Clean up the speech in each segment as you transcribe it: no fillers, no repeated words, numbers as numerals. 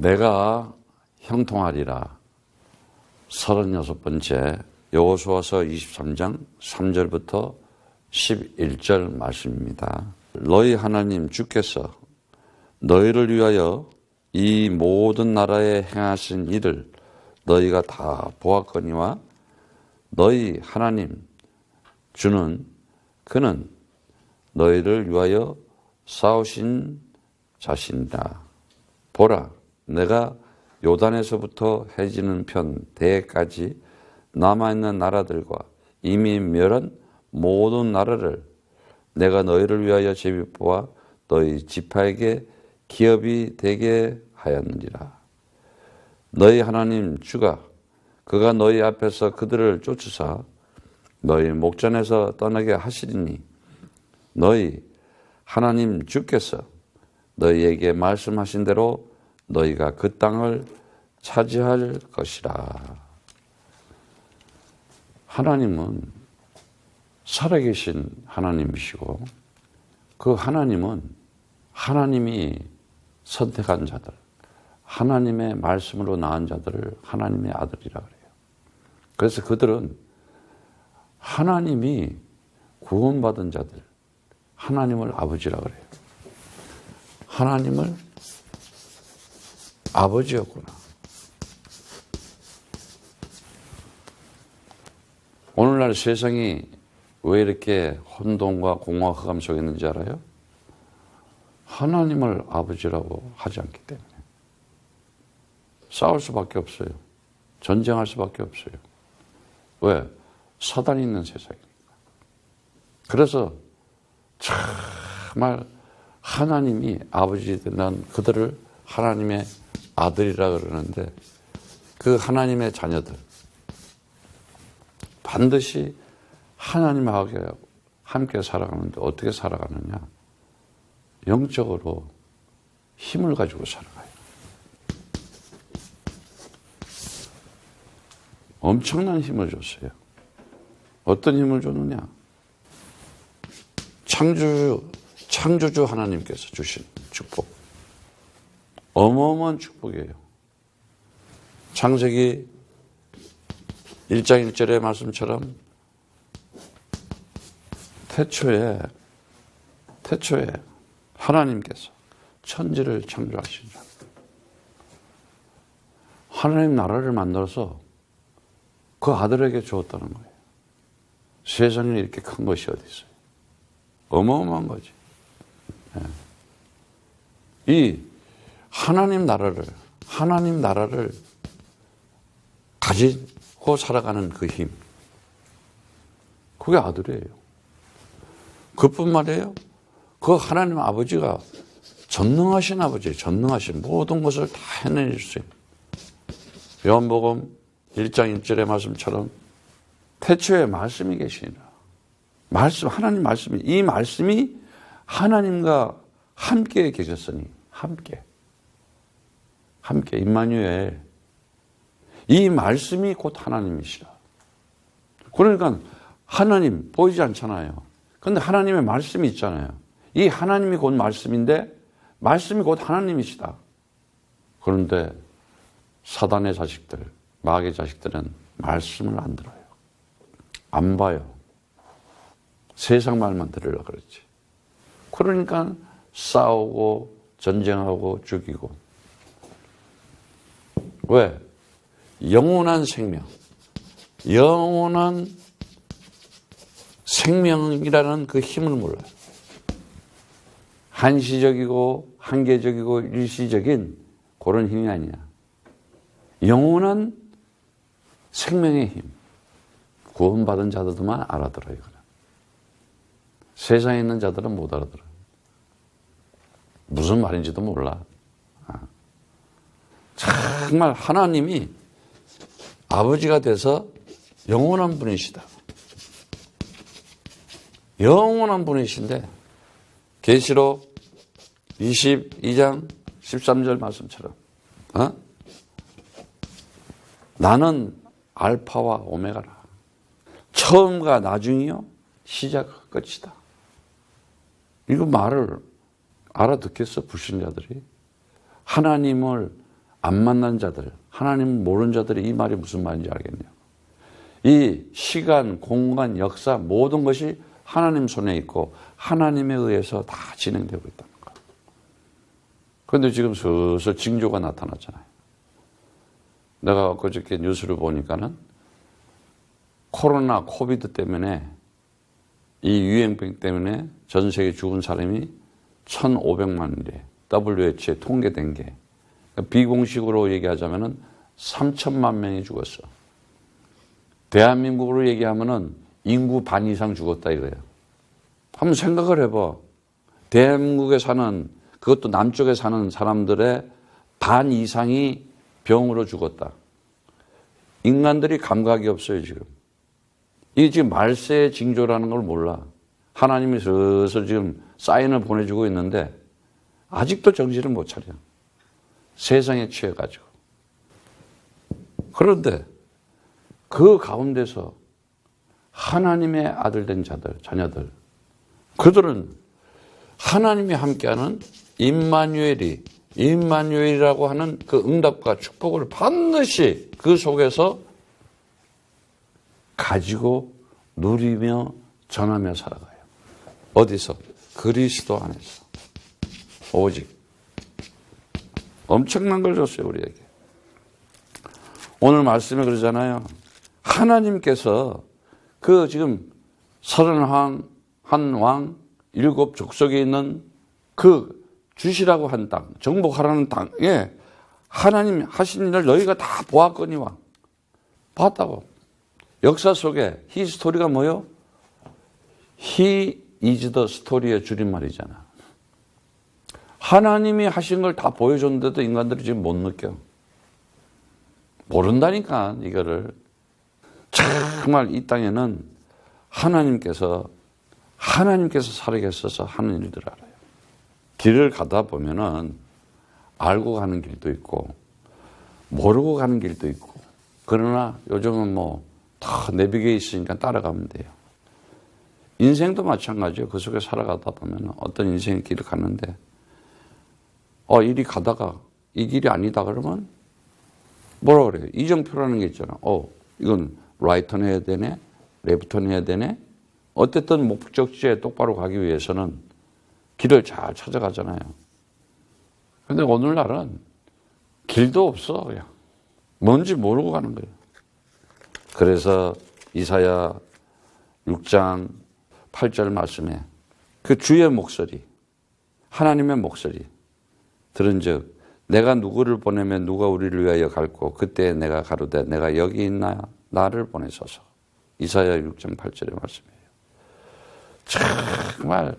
내가 형통하리라. 36번째 여호수아서 23장 3절부터 11절 말씀입니다. 너희 하나님 주께서 너희를 위하여 이 모든 나라에 행하신 일을 너희가 다 보았거니와 너희 하나님 주는 그는 너희를 위하여 싸우신 자신이다. 보라, 내가 요단에서부터 해지는 편 대까지 남아있는 나라들과 이미 멸한 모든 나라를 내가 너희를 위하여 제비뽑아 너희 지파에게 기업이 되게 하였느니라. 너희 하나님 주가 그가 너희 앞에서 그들을 쫓으사 너희 목전에서 떠나게 하시리니 너희 하나님 주께서 너희에게 말씀하신 대로 너희가 그 땅을 차지할 것이라. 하나님은 살아계신 하나님이시고 그 하나님은 하나님이 선택한 자들, 하나님의 말씀으로 낳은 자들을 하나님의 아들이라 그래요. 그래서 그들은 하나님이 구원받은 자들, 하나님을 아버지라 그래요. 하나님을 아버지였구나. 오늘날 세상이 왜 이렇게 혼돈과 공허 흑암 속에 있는지 알아요? 하나님을 아버지라고 하지 않기 때문에. 싸울 수밖에 없어요. 전쟁할 수밖에 없어요. 왜? 사단이 있는 세상이니까. 그래서 정말 하나님이 아버지 되는 그들을 하나님의 아들이라 그러는데 그 하나님의 자녀들 반드시 하나님하고 함께 살아가는데 어떻게 살아가느냐? 영적으로 힘을 가지고 살아가요. 엄청난 힘을 줬어요. 어떤 힘을 줬느냐? 창조주 하나님께서 주신 축복. 어마어마한 축복이에요. 창세기 1장 1절의 말씀처럼 태초에 하나님께서 천지를 창조하시죠. 하나님 나라를 만들어서 그 아들에게 주었다는 거예요. 세상에 이렇게 큰 것이 어디 있어요? 어마어마한 거지. 이 하나님 나라를 가지고 살아가는 그 힘. 그게 아들이에요. 그뿐만이에요. 그 하나님 아버지가 전능하신 아버지, 전능하신 모든 것을 다 해낼 수 있는. 요한복음 1장 1절의 말씀처럼 태초에 말씀이 계시니라. 하나님 말씀이, 이 말씀이 하나님과 함께 계셨으니, 함께, 임마누엘. 이 말씀이 곧 하나님이시라. 그러니까 하나님 보이지 않잖아요. 그런데 하나님의 말씀이 있잖아요. 이 하나님이 곧 말씀인데 말씀이 곧 하나님이시다. 그런데 사단의 자식들, 마귀의 자식들은 말씀을 안 들어요. 안 봐요. 세상 말만 들으려고 그러지. 그러니까 싸우고 전쟁하고 죽이고. 왜? 영원한 생명이라는 그 힘을 몰라요. 한시적이고 한계적이고 일시적인 그런 힘이 아니야. 영원한 생명의 힘. 구원받은 자들만 알아들어요. 세상에 있는 자들은 못 알아들어요. 무슨 말인지도 몰라. 정말 하나님이 아버지가 돼서 영원한 분이시다. 영원한 분이신데 계시록 22장 13절 말씀처럼 나는 알파와 오메가라. 처음과 나중이요 시작과 끝이다. 이거 말을 알아듣겠어 불신자들이? 하나님을 안 만난 자들, 하나님 모르는 자들이 이 말이 무슨 말인지 알겠네요. 이 시간, 공간, 역사 모든 것이 하나님 손에 있고 하나님에 의해서 다 진행되고 있다는 거예요. 그런데 지금 슬슬 징조가 나타났잖아요. 내가 그저께 뉴스를 보니까는 코로나, 코비드 때문에 이 유행병 때문에 전 세계 죽은 사람이 1,500만이래. WHO에 통계된 게. 비공식으로 얘기하자면은 3천만 명이 죽었어. 대한민국으로 얘기하면은 인구 반 이상 죽었다 이거예요. 한번 생각을 해봐. 대한민국에 사는, 그것도 남쪽에 사는 사람들의 반 이상이 병으로 죽었다. 인간들이 감각이 없어요, 지금. 이게 지금 말세의 징조라는 걸 몰라. 하나님이 슬슬 지금 사인을 보내주고 있는데 아직도 정신을 못 차려. 세상에 취해가지고. 그런데 그 가운데서 하나님의 아들 된 자들, 자녀들, 그들은 하나님이 함께하는 임마누엘이라고 하는 그 응답과 축복을 반드시 그 속에서 가지고 누리며 전하며 살아가요. 어디서? 그리스도 안에서. 오직. 엄청난 걸 줬어요, 우리에게. 오늘 말씀에 그러잖아요. 하나님께서 그 지금 31왕, 7 족속에 있는 그 주시라고 한 땅, 정복하라는 땅에 하나님 하신 일을 너희가 다 보았거니와. 봤다고. 역사 속에 히스토리가 뭐요? He is the story의 줄임말이잖아. 하나님이 하신 걸 다 보여줬는데도 인간들이 지금 못 느껴. 모른다니까, 이거를. 정말 이 땅에는 하나님께서 살아계셔서 하는 일들을 알아요. 길을 가다 보면은 알고 가는 길도 있고, 모르고 가는 길도 있고, 그러나 요즘은 다 내비게이션이 있으니까 따라가면 돼요. 인생도 마찬가지예요. 그 속에 살아가다 보면 어떤 인생의 길을 가는데, 이리 가다가 이 길이 아니다 그러면 뭐라 그래요? 이정표라는 게 있잖아. 이건 라이턴 해야 되네? 레프턴 해야 되네? 어쨌든 목적지에 똑바로 가기 위해서는 길을 잘 찾아가잖아요. 근데 오늘날은 길도 없어, 그냥. 뭔지 모르고 가는 거예요. 그래서 이사야 6장 8절 말씀에 그 주의 목소리, 하나님의 목소리 들은즉 내가 누구를 보내면 누가 우리를 위하여 갈고 그때 내가 가로되 내가 여기 있나 나를 보내소서. 이사야 6장 8절의 말씀이에요. 정말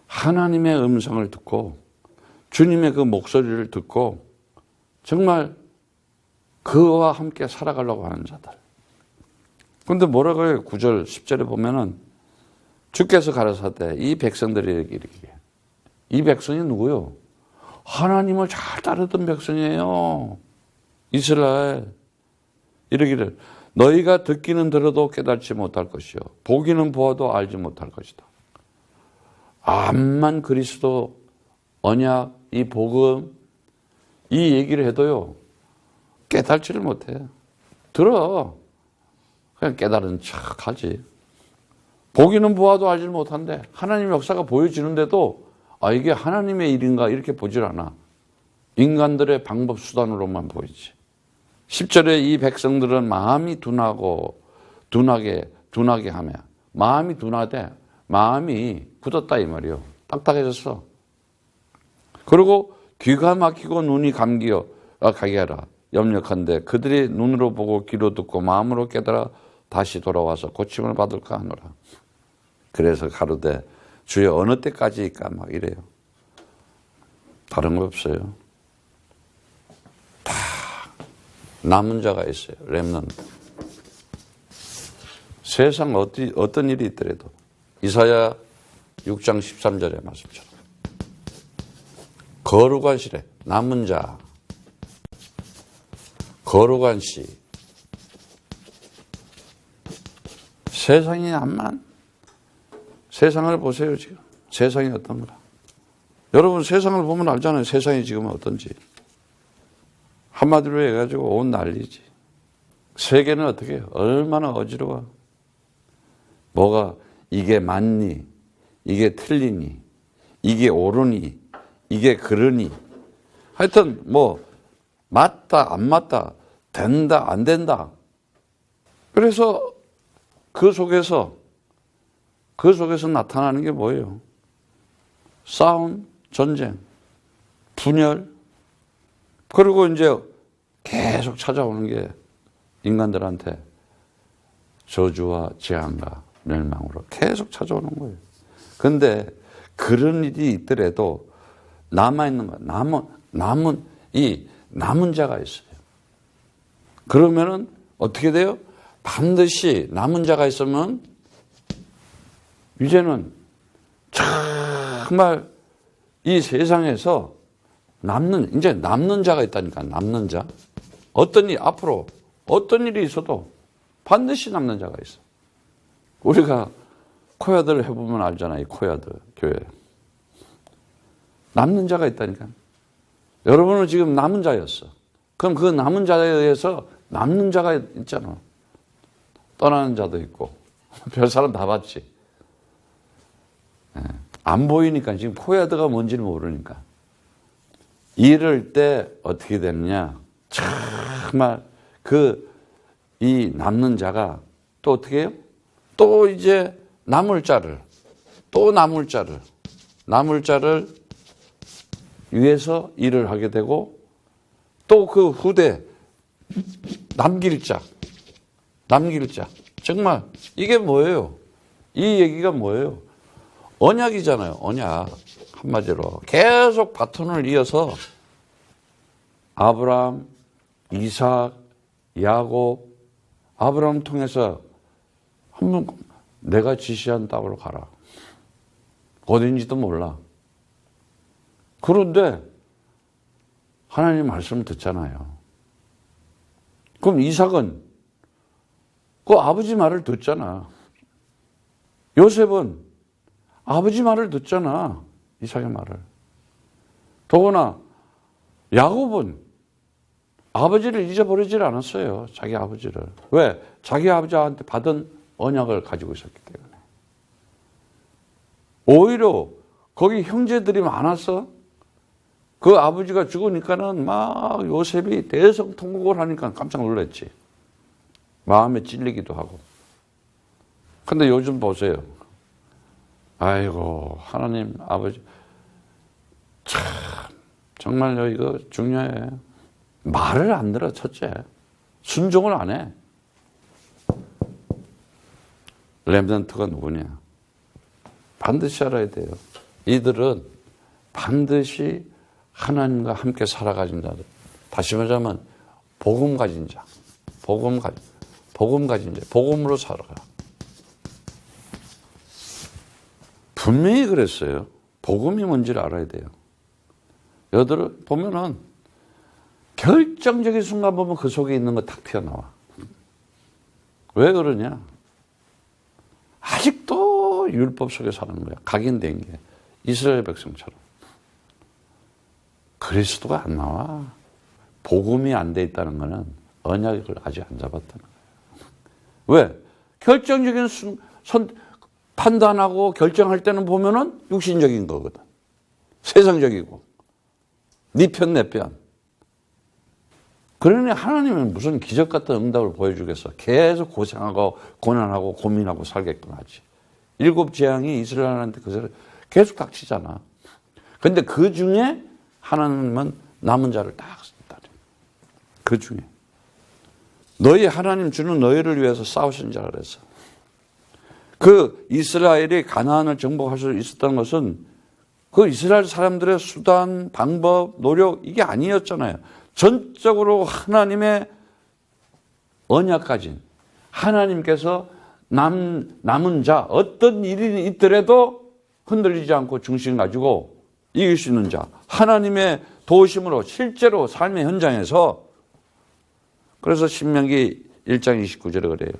하나님의 음성을 듣고 주님의 그 목소리를 듣고 정말 그와 함께 살아가려고 하는 자들. 그런데 뭐라고 해요? 9절 10절에 보면은 주께서 가라사대 이 백성들이 이르기를. 이 백성이 누구요? 하나님을 잘 따르던 백성이에요. 이스라엘. 이르기를 너희가 듣기는 들어도 깨닫지 못할 것이요 보기는 보아도 알지 못할 것이다. 암만 그리스도 언약, 이 복음, 이 얘기를 해도요 깨닫지를 못해요. 들어. 그냥 깨달은 척하지. 보기는 보아도 알지 못한데 하나님의 역사가 보여지는데도 이게 하나님의 일인가 이렇게 보질 않아. 인간들의 방법 수단으로만 보이지. 10절에 이 백성들은 마음이 둔하게 하며 마음이 둔하되 마음이 굳었다 이 말이요. 딱딱해졌어. 그리고 귀가 막히고 눈이 가게 하라. 염려컨대 그들이 눈으로 보고 귀로 듣고 마음으로 깨달아 다시 돌아와서 고침을 받을까 하노라. 그래서 가로되 주여 어느 때까지일까 막 이래요. 다른 거 없어요. 다 남은 자가 있어요. 렘넌트. 세상 어떤 일이 있더라도 이사야 6장 13절의 말씀처럼 거룩한 시래 남은 자 거룩한 시 세상이 암만 세상을 보세요. 지금 세상이 어떤가. 여러분 세상을 보면 알잖아요. 세상이 지금 어떤지. 한마디로 해가지고 온 난리지. 세계는 어떻게 해요? 얼마나 어지러워. 뭐가 이게 맞니? 이게 틀리니? 이게 옳으니? 이게 그러니? 하여튼 뭐 맞다 안 맞다 된다 안 된다. 그래서 그 속에서 나타나는 게 뭐예요? 싸움, 전쟁, 분열. 그리고 이제 계속 찾아오는 게 인간들한테 저주와 재앙과 멸망으로 계속 찾아오는 거예요. 근데 그런 일이 있더라도 남아있는 거, 남은 자가 있어요. 그러면은 어떻게 돼요? 반드시 남은 자가 있으면 이제는 정말 이 세상에서 이제 남는 자가 있다니까, 남는 자. 앞으로 어떤 일이 있어도 반드시 남는 자가 있어. 우리가 코야들 해보면 알잖아요, 이 코야들, 교회. 남는 자가 있다니까. 여러분은 지금 남은 자였어. 그럼 그 남은 자에 의해서 남는 자가 있잖아. 떠나는 자도 있고. 별 사람 다 봤지. 안 보이니까 지금 코야드가 뭔지는 모르니까. 이럴 때 어떻게 되느냐. 정말 이 남는 자가 또 어떻게 해요? 또 이제 남을 자를 위해서 일을 하게 되고 또 그 후대 남길 자. 정말 이게 뭐예요? 이 얘기가 뭐예요? 언약이잖아요. 언약. 한마디로 계속 바톤을 이어서 아브라함, 이삭, 야곱, 아브라함 통해서 한번 내가 지시한 땅으로 가라. 어딘지도 몰라. 그런데 하나님 말씀을 듣잖아요. 그럼 이삭은 그 아버지 말을 듣잖아. 요셉은 아버지 말을 듣잖아. 이삭의 말을. 더구나 야곱은 아버지를 잊어버리질 않았어요. 자기 아버지를. 왜? 자기 아버지한테 받은 언약을 가지고 있었기 때문에. 오히려 거기 형제들이 많았어. 그 아버지가 죽으니까는 막 요셉이 대성통곡을 하니까 깜짝 놀랐지. 마음에 찔리기도 하고. 근데 요즘 보세요. 아이고, 하나님 아버지. 참, 정말요, 이거 중요해. 말을 안 들어, 첫째. 순종을 안 해. 렘넌트가 누구냐? 반드시 알아야 돼요. 이들은 반드시 하나님과 함께 살아가진 자들. 다시 말하자면 복음 가진 자. 복음 가진 자. 복음으로 살아가. 분명히 그랬어요. 복음이 뭔지를 알아야 돼요. 여들 보면은 결정적인 순간 보면 그 속에 있는 거 탁 튀어나와. 왜 그러냐? 아직도 율법 속에 사는 거야. 각인된 게. 이스라엘 백성처럼. 그리스도가 안 나와. 복음이 안 돼 있다는 거는 언약을 아직 안 잡았다는 거예요. 왜? 결정적인 판단하고 결정할 때는 보면은 육신적인 거거든. 세상적이고. 네 편, 내 편. 그러니 하나님은 무슨 기적 같은 응답을 보여주겠어. 계속 고생하고 고난하고 고민하고 살게끔 하지. 7 재앙이 이스라엘한테 그새를 계속 닥치잖아. 근데 그 중에 하나님은 남은 자를 딱 쓴다. 그 중에. 너희 하나님 주는 너희를 위해서 싸우신 자라 그랬어. 그 이스라엘이 가나안을 정복할 수 있었다는 것은 그 이스라엘 사람들의 수단, 방법, 노력 이게 아니었잖아요. 전적으로 하나님의 언약 가진 하나님께서 남은 자 어떤 일이 있더라도 흔들리지 않고 중심 가지고 이길 수 있는 자 하나님의 도우심으로 실제로 삶의 현장에서 그래서 신명기 1장 29절에 그래요.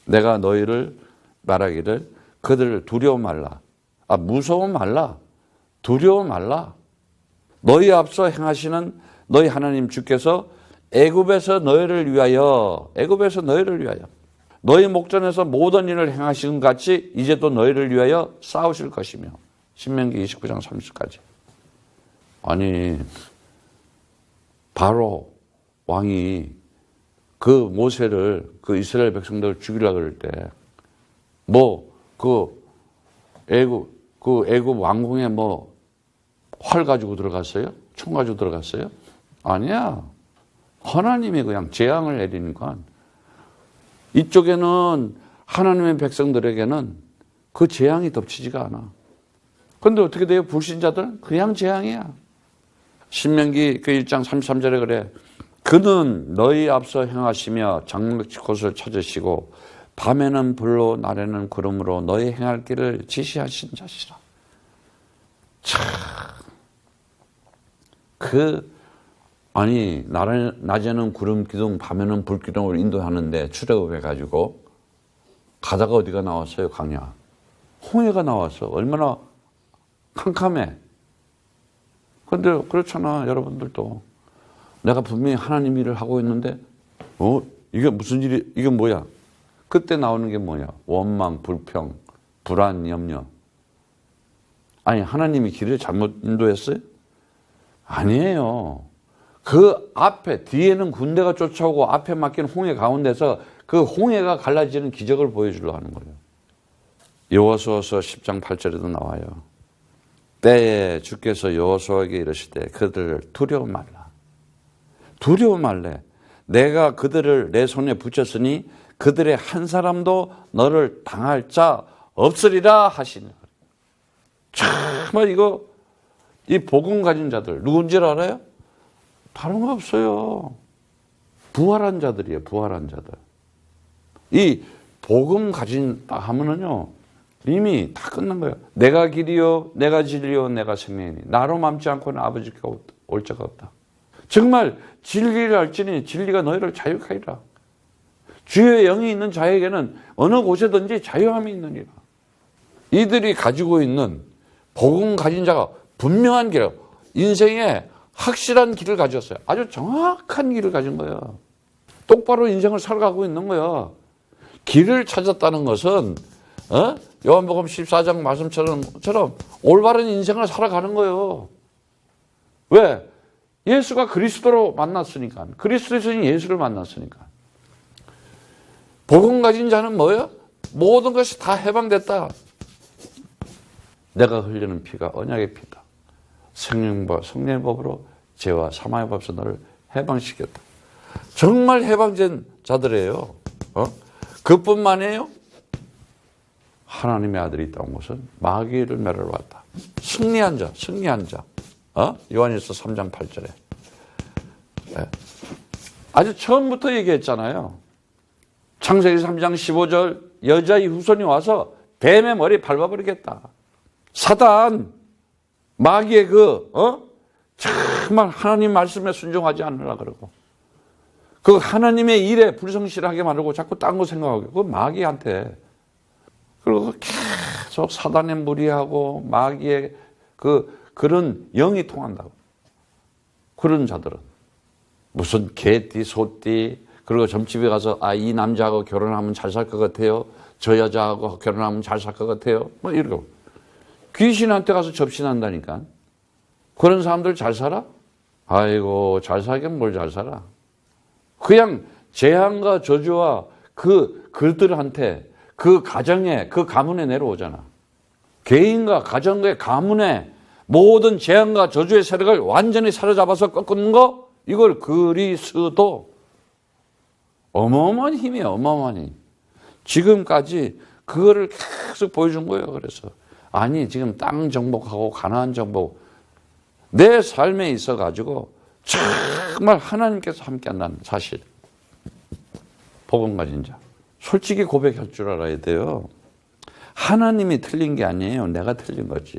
내가 너희를 말하기를 그들을 두려워 말라. 무서워 말라. 두려워 말라. 너희 앞서 행하시는 너희 하나님 주께서 애굽에서 너희를 위하여 너희 목전에서 모든 일을 행하신 같이 이제 또 너희를 위하여 싸우실 것이며. 신명기 29장 30까지. 아니 바로 왕이 그 모세를 그 이스라엘 백성들을 죽이려고 그럴 때 애굽 왕궁에 활 가지고 들어갔어요? 총 가지고 들어갔어요? 아니야. 하나님이 그냥 재앙을 내리니까 이쪽에는 하나님의 백성들에게는 그 재앙이 덮치지가 않아. 그런데 어떻게 돼요? 불신자들은 그냥 재앙이야. 신명기 그 1장 33절에 그래. 그는 너희 앞서 행하시며 장막 곳을 찾으시고 밤에는 불로 낮에는 구름으로 너희 행할 길을 지시하신 자시라. 참, 낮에는 구름 기둥, 밤에는 불 기둥을 인도하는데 출애굽해가지고 가다가 어디가 나왔어요? 강야. 홍해가 나왔어. 얼마나 캄캄해. 그런데 그렇잖아, 여러분들도. 내가 분명히 하나님 일을 하고 있는데, 이게 무슨 일이, 이게 뭐야? 그때 나오는 게 뭐냐? 원망, 불평, 불안, 염려. 아니, 하나님이 길을 잘못 인도했어요? 아니에요. 그 앞에, 뒤에는 군대가 쫓아오고 앞에 맡긴 홍해 가운데서 그 홍해가 갈라지는 기적을 보여주려고 하는 거예요. 여호수아서 10장 8절에도 나와요. 때에 주께서 여호수아에게 이르시되 그들을 두려워 말라. 두려워 말래. 내가 그들을 내 손에 붙였으니 그들의 한 사람도 너를 당할 자 없으리라 하시는 거예요. 정말 이 복음 가진 자들 누군지 알아요? 다른 거 없어요. 부활한 자들이에요. 부활한 자들. 이 복음 가진다 하면은요 이미 다 끝난 거예요. 내가 길이요 내가 진리요 내가 생명이니 나로 맘지 않고는 아버지께 올 자가 없다. 정말 진리를 알지니 진리가 너희를 자유케 하리라. 주의 영이 있는 자에게는 어느 곳에든지 자유함이 있느니라. 이들이 가지고 있는 복음 가진 자가 분명한 길, 인생에 확실한 길을 가졌어요. 아주 정확한 길을 가진 거예요. 똑바로 인생을 살아가고 있는 거예요. 길을 찾았다는 것은 요한복음 14장 말씀처럼 올바른 인생을 살아가는 거예요. 왜? 예수가 그리스도로 만났으니까. 그리스도에서 예수를 만났으니까. 복음 가진 자는 뭐예요? 모든 것이 다 해방됐다. 내가 흘리는 피가 언약의 피다. 성령의 법으로 죄와 사망의 법에서 너를 해방시켰다. 정말 해방된 자들이에요. 그뿐만이에요. 하나님의 아들이 있다는 것은 마귀를 멸하러 왔다. 승리한 자. 요한일서 3장 8절에. 아주 처음부터 얘기했잖아요. 창세기 3장 15절 여자의 후손이 와서 뱀의 머리 밟아버리겠다. 사단, 마귀의 정말 하나님 말씀에 순종하지 않으라 그러고 그 하나님의 일에 불성실하게 만들고 자꾸 딴 거 생각하고 그 마귀한테 그리고 계속 사단의 무리하고 마귀의 그런 영이 통한다고. 그런 자들은 무슨 개띠, 소띠 그리고 점집에 가서 이 남자하고 결혼하면 잘 살 것 같아요. 저 여자하고 결혼하면 잘 살 것 같아요. 이러고 귀신한테 가서 접신한다니까. 그런 사람들 잘 살아? 아이고 잘 살긴 뭘 잘 살아. 그냥 재앙과 저주와 그들한테 그 가정에 그 가문에 내려오잖아. 개인과 가정의 가문에 모든 재앙과 저주의 세력을 완전히 사로잡아서 꺾는 거 이걸 그리스도. 어마어마한 힘이에요. 어마어마한 힘. 지금까지 그거를 계속 보여준 거예요. 그래서 아니 지금 땅 정복하고 가나안 정복 내 삶에 있어가지고 정말 하나님께서 함께한다는 사실. 복음 가진 자. 솔직히 고백할 줄 알아야 돼요. 하나님이 틀린 게 아니에요. 내가 틀린 거지.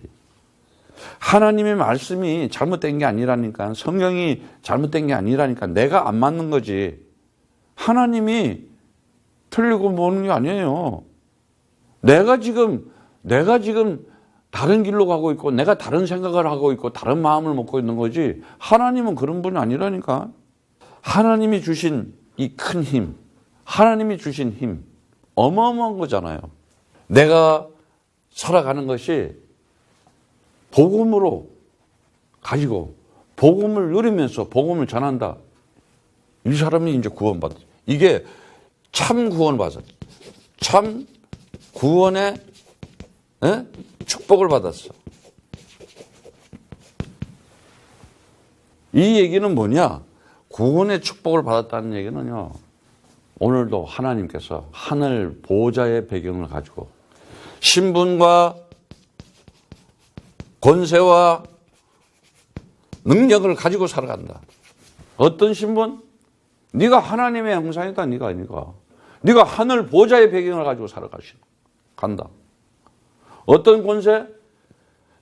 하나님의 말씀이 잘못된 게 아니라니까. 성경이 잘못된 게 아니라니까. 내가 안 맞는 거지. 하나님이 틀리고 뭐는 게 아니에요. 내가 지금 다른 길로 가고 있고 내가 다른 생각을 하고 있고 다른 마음을 먹고 있는 거지 하나님은 그런 분이 아니라니까. 하나님이 주신 이 큰 힘, 하나님이 주신 힘, 어마어마한 거잖아요. 내가 살아가는 것이 복음으로 가지고 복음을 누리면서 복음을 전한다. 이 사람이 이제 구원받았어. 이게 참 구원을 받았어. 참 구원의 축복을 받았어. 이 얘기는 뭐냐? 구원의 축복을 받았다는 얘기는요. 오늘도 하나님께서 하늘 보좌의 배경을 가지고 신분과 권세와 능력을 가지고 살아간다. 어떤 신분? 네가 하나님의 형상이다. 네가 하늘 보좌의 배경을 가지고 간다. 어떤 권세?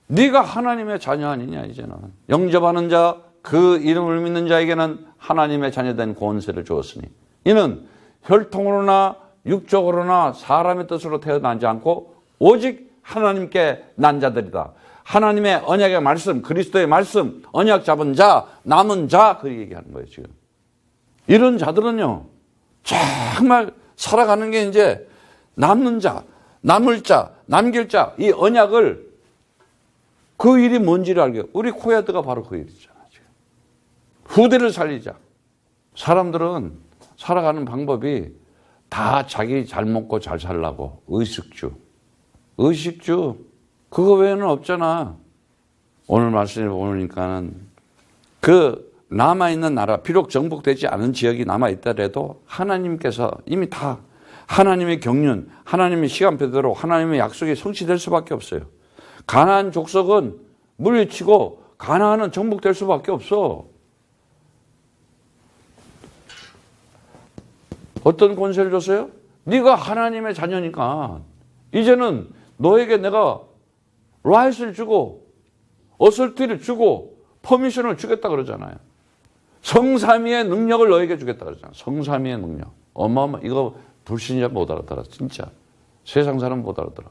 네가 하나님의 자녀 아니냐 이제는. 영접하는 자, 그 이름을 믿는 자에게는 하나님의 자녀된 권세를 주었으니 이는 혈통으로나 육적으로나 사람의 뜻으로 태어나지 않고 오직 하나님께 난 자들이다. 하나님의 언약의 말씀, 그리스도의 말씀, 언약 잡은 자, 남은 자, 그 얘기하는 거예요, 지금. 이런 자들은요, 정말 살아가는 게 이제 남는 자, 남을 자, 남길 자, 이 언약을 그 일이 뭔지를 알게. 우리 코야드가 바로 그 일이잖아, 지금. 후대를 살리자. 사람들은 살아가는 방법이 다 자기 잘 먹고 잘 살라고. 의식주. 그거 외에는 없잖아. 오늘 말씀에 보니까는 그 남아있는 나라, 비록 정복되지 않은 지역이 남아있더라도 하나님께서 이미 다 하나님의 경륜, 하나님의 시간표대로 하나님의 약속이 성취될 수밖에 없어요. 가나안 족속은 물리치고 가나안은 정복될 수밖에 없어. 어떤 권세를 줬어요? 네가 하나님의 자녀니까 이제는 너에게 내가 라이트를 주고 어설티를 주고 퍼미션을 주겠다 그러잖아요. 성삼위의 능력을 너에게 주겠다 그러잖아요. 성삼위의 능력. 이거 불신자 못 알아들어. 진짜. 세상 사람 못 알아들어.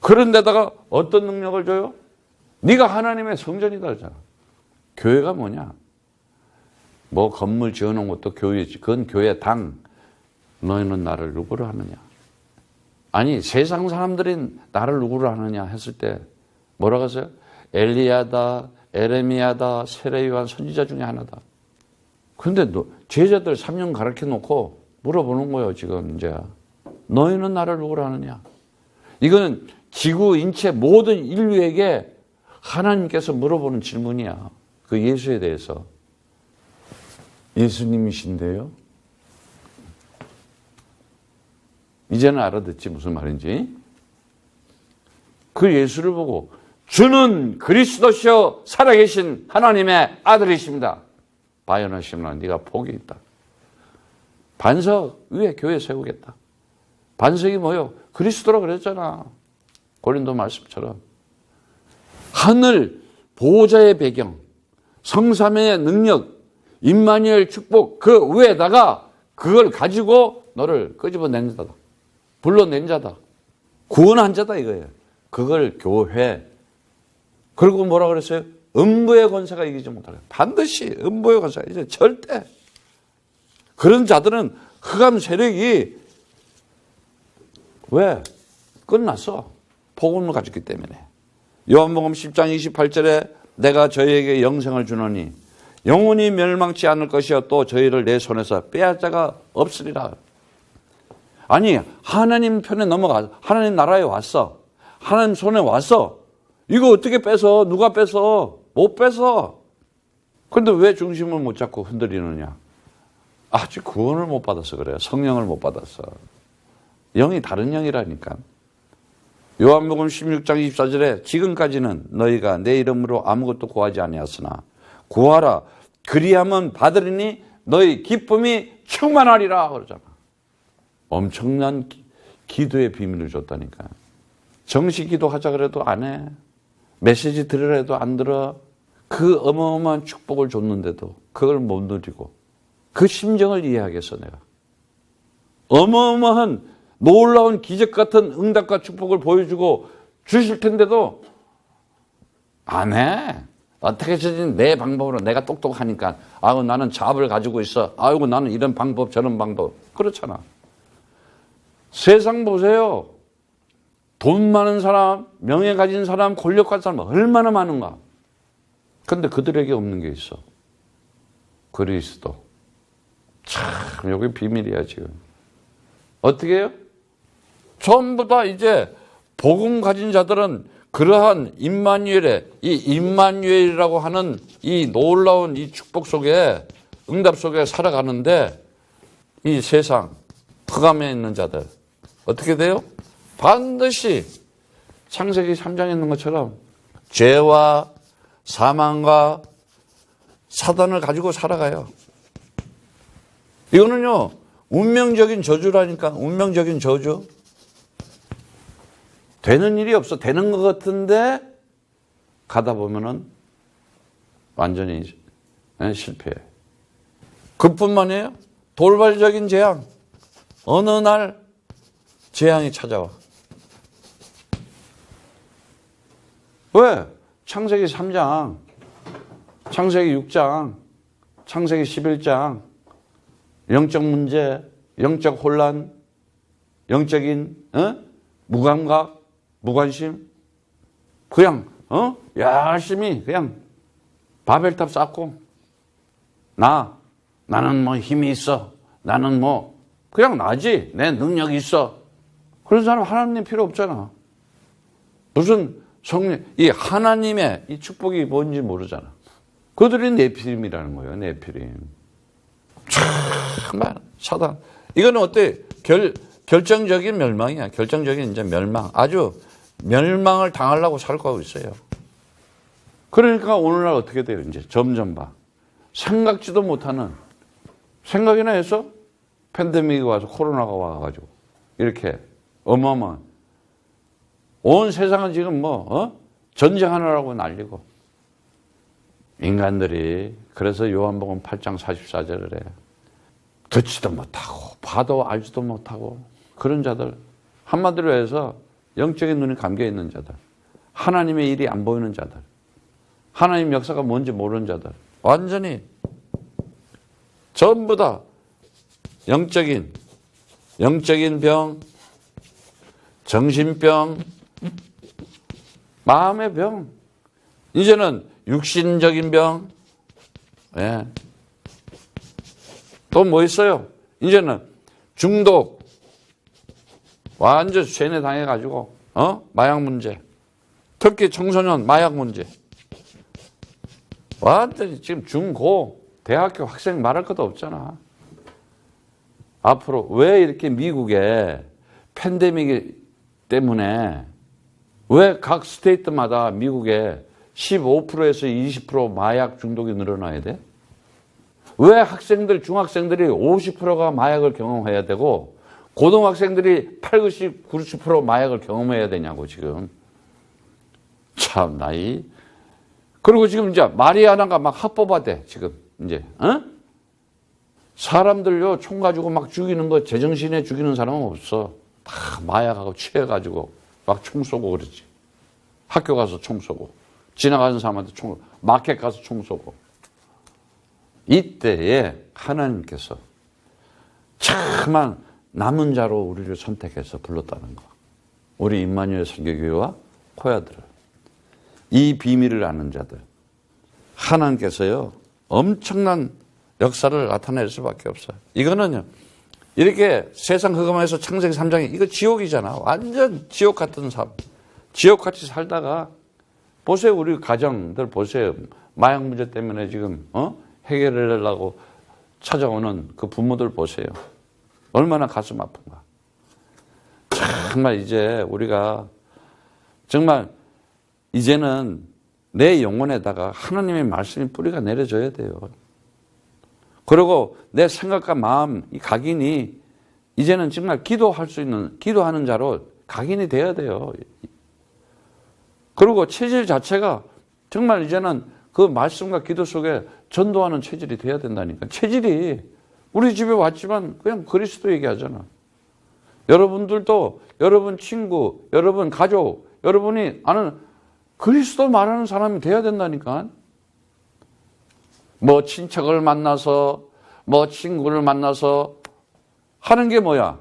그런데다가 어떤 능력을 줘요? 네가 하나님의 성전이다 그러잖아. 교회가 뭐냐? 뭐 건물 지어놓은 것도 교회지. 그건 교회 당. 너희는 나를 누구로 하느냐? 아니 세상 사람들이 나를 누구로 하느냐 했을 때 뭐라고 하세요? 엘리야다, 에레미야다, 세례요한 선지자 중에 하나다. 그런데 제자들 3년 가르쳐 놓고 물어보는 거예요 지금 이제. 너희는 나를 누구로 하느냐? 이거는 지구 인체 모든 인류에게 하나님께서 물어보는 질문이야. 그 예수에 대해서. 예수님이신데요? 이제는 알아듣지 무슨 말인지. 그 예수를 보고 주는 그리스도시여 살아계신 하나님의 아들이십니다. 바요나시면 네가 복이 있다. 반석 위에 교회 세우겠다. 반석이 뭐요? 그리스도라 그랬잖아. 고린도 말씀처럼. 하늘 보호자의 배경, 성삼위의 능력, 임마누엘 축복 그 위에다가 그걸 가지고 너를 끄집어낸 자다. 불러낸 자다. 구원한 자다 이거예요. 그걸 교회. 그리고 뭐라 그랬어요? 음부의 권세가 이기지 못하게. 반드시 음부의 권세가 이제 절대. 그런 자들은 흑암 세력이 왜? 끝났어. 복음을 가졌기 때문에. 요한복음 10장 28절에 내가 저희에게 영생을 주노니 영원히 멸망치 않을 것이요 또 저희를 내 손에서 빼앗을 자가 없으리라. 아니 하나님 편에 넘어가 하나님 나라에 왔어. 하나님 손에 왔어. 이거 어떻게 뺏어? 누가 뺏어? 못 뺏어. 그런데 왜 중심을 못 잡고 흔들리느냐? 아직 구원을 못 받아서 그래요. 성령을 못 받았어. 영이 다른 영이라니까. 요한복음 16장 24절에 지금까지는 너희가 내 이름으로 아무것도 구하지 아니하였으나 구하라. 그리하면 받으리니 너희 기쁨이 충만하리라 그러잖아. 엄청난 기도의 비밀을 줬다니까. 정식 기도하자 그래도 안 해. 메시지 들으라 해도 안 들어. 그 어마어마한 축복을 줬는데도 그걸 못 누리고 그 심정을 이해하겠어 내가. 어마어마한 놀라운 기적 같은 응답과 축복을 보여주고 주실 텐데도 안 해. 어떻게든 내 방법으로 내가 똑똑하니까 아우 나는 잡을 가지고 있어. 아이고 나는 이런 방법 저런 방법. 그렇잖아. 세상 보세요. 돈 많은 사람, 명예 가진 사람, 권력 가진 사람 얼마나 많은가. 근데 그들에게 없는 게 있어. 그리스도. 참 여기 비밀이야 지금. 어떻게 해요? 전부 다 이제 복음 가진 자들은 그러한 임마누엘의 이 임마누엘이라고 하는 이 놀라운 이 축복 속에 응답 속에 살아가는데 이 세상 흑암에 있는 자들 어떻게 돼요? 반드시 창세기 3장에 있는 것처럼 죄와 사망과 사단을 가지고 살아가요. 이거는요 운명적인 저주라니까. 운명적인 저주. 되는 일이 없어. 되는 것 같은데 가다 보면은 완전히 실패해. 그뿐만이에요. 돌발적인 재앙. 어느 날 재앙이 찾아와. 왜? 창세기 3장, 창세기 6장, 창세기 11장 영적 문제, 영적 혼란, 영적인 무감각, 무관심, 그냥 열심히 그냥 바벨탑 쌓고 나는 뭐 힘이 있어, 나는 뭐 그냥 나지, 내 능력이 있어. 그런 사람 하나님 필요 없잖아. 무슨 성령, 이 하나님의 이 축복이 뭔지 모르잖아. 그들이 네피림이라는 거예요. 네피림. 정말 사단. 이거는 어때? 결정적인 멸망이야. 결정적인 이제 멸망. 아주 멸망을 당하려고 살고 있어요. 그러니까 오늘날 어떻게 돼요? 이제 점점 봐. 생각지도 못하는, 생각이나 해서 팬데믹이 와서 코로나가 와가지고 이렇게 어마어마한 온 세상은 지금 전쟁하느라고 난리고. 인간들이 그래서 요한복음 8장 44절을 해. 듣지도 못하고 봐도 알지도 못하고 그런 자들. 한마디로 해서 영적인 눈이 감겨있는 자들. 하나님의 일이 안 보이는 자들. 하나님 역사가 뭔지 모르는 자들. 완전히 전부 다 영적인 병, 정신병, 마음의 병, 이제는 육신적인 병, 예. 또 뭐 있어요? 이제는 중독, 완전 세뇌 당해가지고, 마약 문제, 특히 청소년 마약 문제, 완전히 지금 중고, 대학교 학생 말할 것도 없잖아. 앞으로 왜 이렇게 미국에 팬데믹 때문에 왜 각 스테이트마다 미국에 15%에서 20% 마약 중독이 늘어나야 돼? 왜 학생들, 중학생들이 50%가 마약을 경험해야 되고 고등학생들이 80, 90% 마약을 경험해야 되냐고 지금. 참 나이. 그리고 지금 이제 마리아나가 막 합법화돼 지금 이제. 사람들요 총 가지고 막 죽이는 거 제정신에 죽이는 사람은 없어. 다 마약하고 취해가지고 막 총 쏘고 그러지. 학교 가서 총 쏘고 지나가는 사람한테 총, 마켓 가서 총 쏘고. 이때에 하나님께서 참한 남은 자로 우리를 선택해서 불렀다는 거. 우리 임마누엘 선교교회와 코야들을. 이 비밀을 아는 자들. 하나님께서요 엄청난 역사를 나타낼 수밖에 없어요. 이거는요 이렇게 세상 흑암에서 창세기 3장이 이거 지옥이잖아. 완전 지옥 같은 삶. 지옥같이 살다가 보세요. 우리 가정들 보세요. 마약 문제 때문에 지금 해결을 하려고 찾아오는 그 부모들 보세요. 얼마나 가슴 아픈가. 정말 이제 우리가 정말 이제는 내 영혼에다가 하나님의 말씀이 뿌리가 내려져야 돼요. 그리고 내 생각과 마음, 이 각인이 이제는 정말 기도할 수 있는, 기도하는 자로 각인이 돼야 돼요. 그리고 체질 자체가 정말 이제는 그 말씀과 기도 속에 전도하는 체질이 돼야 된다니까. 체질이 우리 집에 왔지만 그냥 그리스도 얘기하잖아. 여러분들도 여러분 친구, 여러분 가족, 여러분이 아는 그리스도 말하는 사람이 돼야 된다니까. 뭐 친척을 만나서 뭐 친구를 만나서 하는 게 뭐야?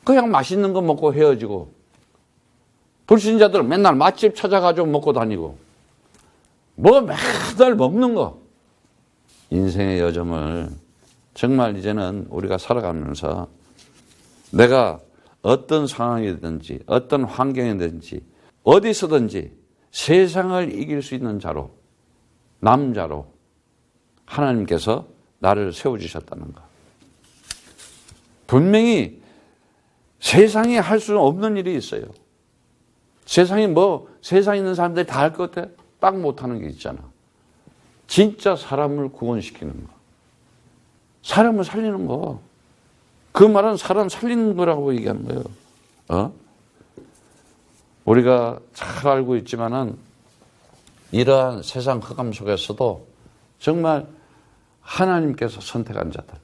그냥 맛있는 거 먹고 헤어지고, 불신자들 맨날 맛집 찾아가지고 먹고 다니고, 뭐 매달 먹는 거. 인생의 여정을 정말 이제는 우리가 살아가면서 내가 어떤 상황이든지 어떤 환경이든지 어디서든지 세상을 이길 수 있는 자로, 남자로 하나님께서 나를 세워주셨다는 거. 분명히 세상에 할 수 없는 일이 있어요. 세상에 세상에 있는 사람들이 다 할 것 같아? 딱 못하는 게 있잖아. 진짜 사람을 구원시키는 거. 사람을 살리는 거. 그 말은 사람 살리는 거라고 얘기하는 거예요. 우리가 잘 알고 있지만은 이러한 세상 흑암 속에서도 정말 하나님께서 선택한 자들,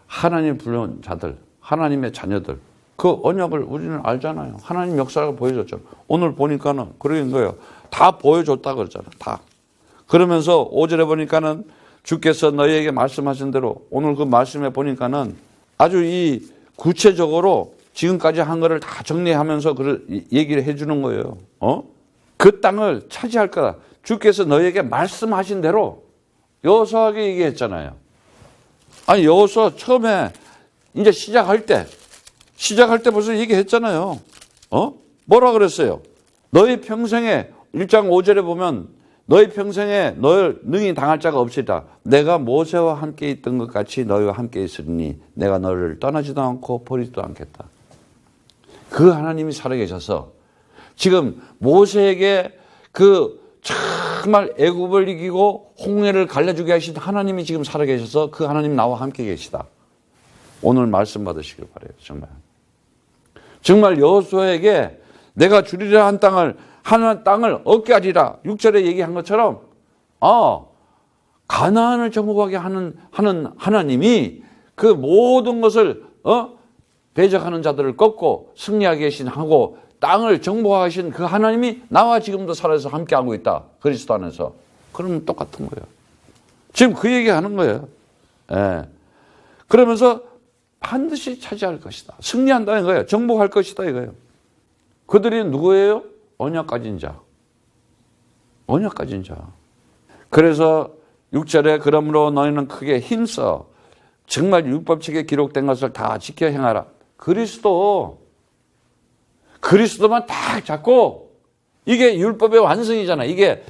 하나님 불러온 자들, 하나님의 자녀들, 그 언약을 우리는 알잖아요. 하나님 역사를 보여줬죠. 오늘 보니까는 그런 거예요. 다 보여줬다 그러잖아요. 다. 그러면서 5절에 보니까는 주께서 너희에게 말씀하신 대로 오늘 그 말씀에 보니까는 아주 이 구체적으로 지금까지 한 거를 다 정리하면서 얘기를 해주는 거예요. 그 땅을 차지할 거다. 주께서 너희에게 말씀하신 대로 여호수아에게 얘기했잖아요. 아니 여호수아 처음에 이제 시작할 때 벌써 얘기했잖아요. 뭐라 그랬어요? 너희 평생에 1장 5절에 보면 너희 평생에 너를 능히 당할 자가 없으리라. 내가 모세와 함께 있던 것 같이 너희와 함께 있으리니 내가 너를 떠나지도 않고 버리지도 않겠다. 그 하나님이 살아계셔서 지금 모세에게 그 정말 애굽을 이기고 홍해를 갈라주게 하신 하나님이 지금 살아계셔서 그 하나님 나와 함께 계시다. 오늘 말씀 받으시길 바라요. 정말 여호수아에게 내가 주리라 한 땅을 얻게 하리라. 6절에 얘기한 것처럼 가나안을 정복하게 하는 하나님이 그 모든 것을 대적하는 자들을 꺾고 승리하게 하고 땅을 정복하신 그 하나님이 나와 지금도 살아서 함께하고 있다. 그리스도 안에서. 그러면 똑같은 거예요. 지금 그 얘기하는 거예요. 예. 그러면서 반드시 차지할 것이다. 승리한다는 거예요. 정복할 것이다 이거예요. 그들이 누구예요? 언약 가진 자. 언약 가진 자. 그래서 6절에 그러므로 너희는 크게 힘써 정말 율법책에 기록된 것을 다 지켜 행하라. 그리스도만 딱 잡고 이게 율법의 완성이잖아. 이게